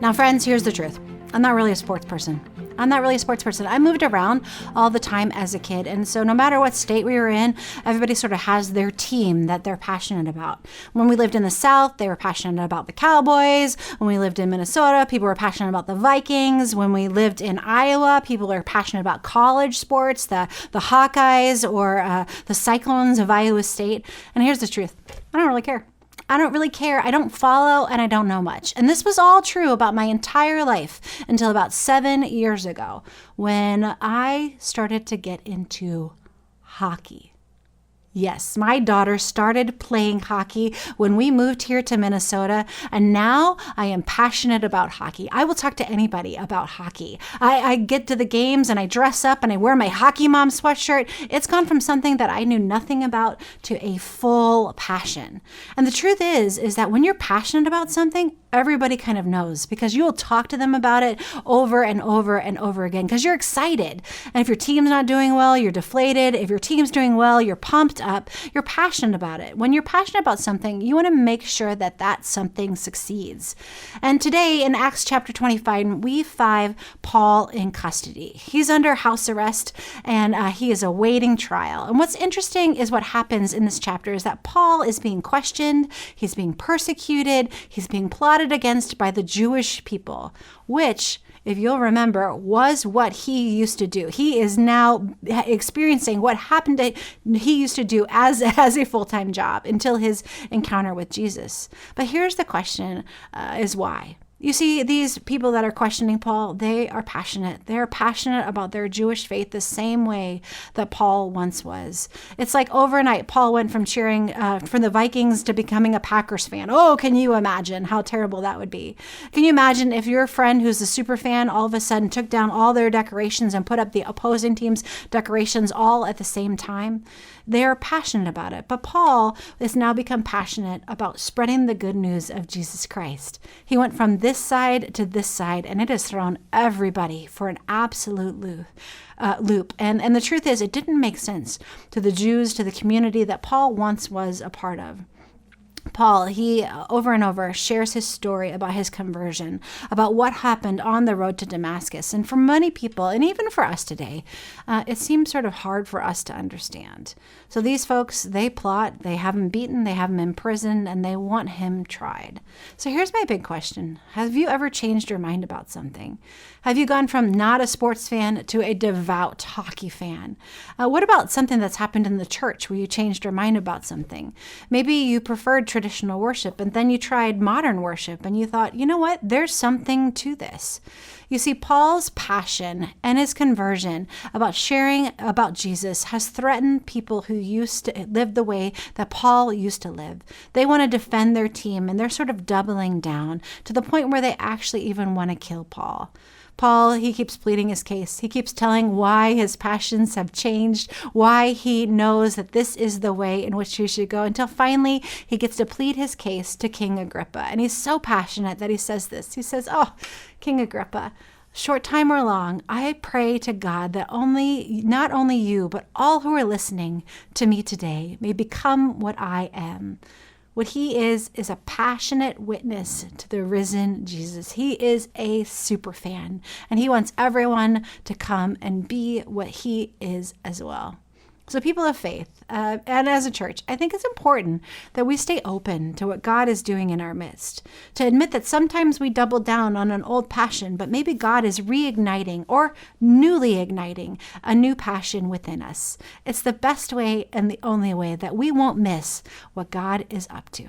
Now, friends, here's the truth. I'm not really a sports person. I moved around all the time as a kid. And so no matter what state we were in, everybody sort of has their team that they're passionate about. When we lived in the South, they were passionate about the Cowboys. When we lived in Minnesota, people were passionate about the Vikings. When we lived in Iowa, people were passionate about college sports, the Hawkeyes or the Cyclones of Iowa State. And here's the truth. I don't really care. I don't follow, and I don't know much. And this was all true about my entire life until about 7 years ago when I started to get into hockey. Yes, my daughter started playing hockey when we moved here to Minnesota, and now I am passionate about hockey. I will talk to anybody about hockey. I get to the games and I dress up and I wear my hockey mom sweatshirt. It's gone from something that I knew nothing about to a full passion. And the truth is that when you're passionate about something, everybody kind of knows because you will talk to them about it over and over and over again because you're excited. And if your team's not doing well, you're deflated. If your team's doing well, you're pumped up. You're passionate about it. When you're passionate about something, you want to make sure that that something succeeds. And today in Acts chapter 25, we find Paul in custody. He's under house arrest and he is awaiting trial. And what's interesting is what happens in this chapter is that Paul is being questioned, he's being persecuted, he's being plotted against by the Jewish people, which, if you'll remember, was what he used to do. He is now experiencing what happened to he used to do as a full-time job until his encounter with Jesus. But here's the question, is why? You see, these people that are questioning Paul, they are passionate. They're passionate about their Jewish faith the same way that Paul once was. It's like overnight, Paul went from cheering for the Vikings to becoming a Packers fan. Oh, can you imagine how terrible that would be? Can you imagine if your friend who's a super fan all of a sudden took down all their decorations and put up the opposing team's decorations all at the same time? They're passionate about it. But Paul has now become passionate about spreading the good news of Jesus Christ. He went from this side to this side, and it has thrown everybody for an absolute loop. And the truth is, it didn't make sense to the Jews, to the community that Paul once was a part of. Paul, he over and over shares his story about his conversion, about what happened on the road to Damascus. And for many people, and even for us today, it seems sort of hard for us to understand. So these folks, they plot, they have him beaten, they have him imprisoned, and they want him tried. So here's my big question. Have you ever changed your mind about something? Have you gone from not a sports fan to a devout hockey fan? What about something that's happened in the church where you changed your mind about something? Maybe you preferred traditional worship and then you tried modern worship and you thought, you know what, there's something to this. You see, Paul's passion and his conversion about sharing about Jesus has threatened people who used to live the way that Paul used to live. They want to defend their team and they're sort of doubling down to the point where they actually even want to kill Paul. Paul, he keeps pleading his case. He keeps telling why his passions have changed, why he knows that this is the way in which he should go, until finally he gets to plead his case to King Agrippa. And he's so passionate that he says this. He says, "Oh, King Agrippa, short time or long, I pray to God that not only you, but all who are listening to me today may become what I am." What he is a passionate witness to the risen Jesus. He is a super fan, and he wants everyone to come and be what he is as well. So people of faith, and as a church, I think it's important that we stay open to what God is doing in our midst, to admit that sometimes we double down on an old passion, but maybe God is reigniting or newly igniting a new passion within us. It's the best way and the only way that we won't miss what God is up to.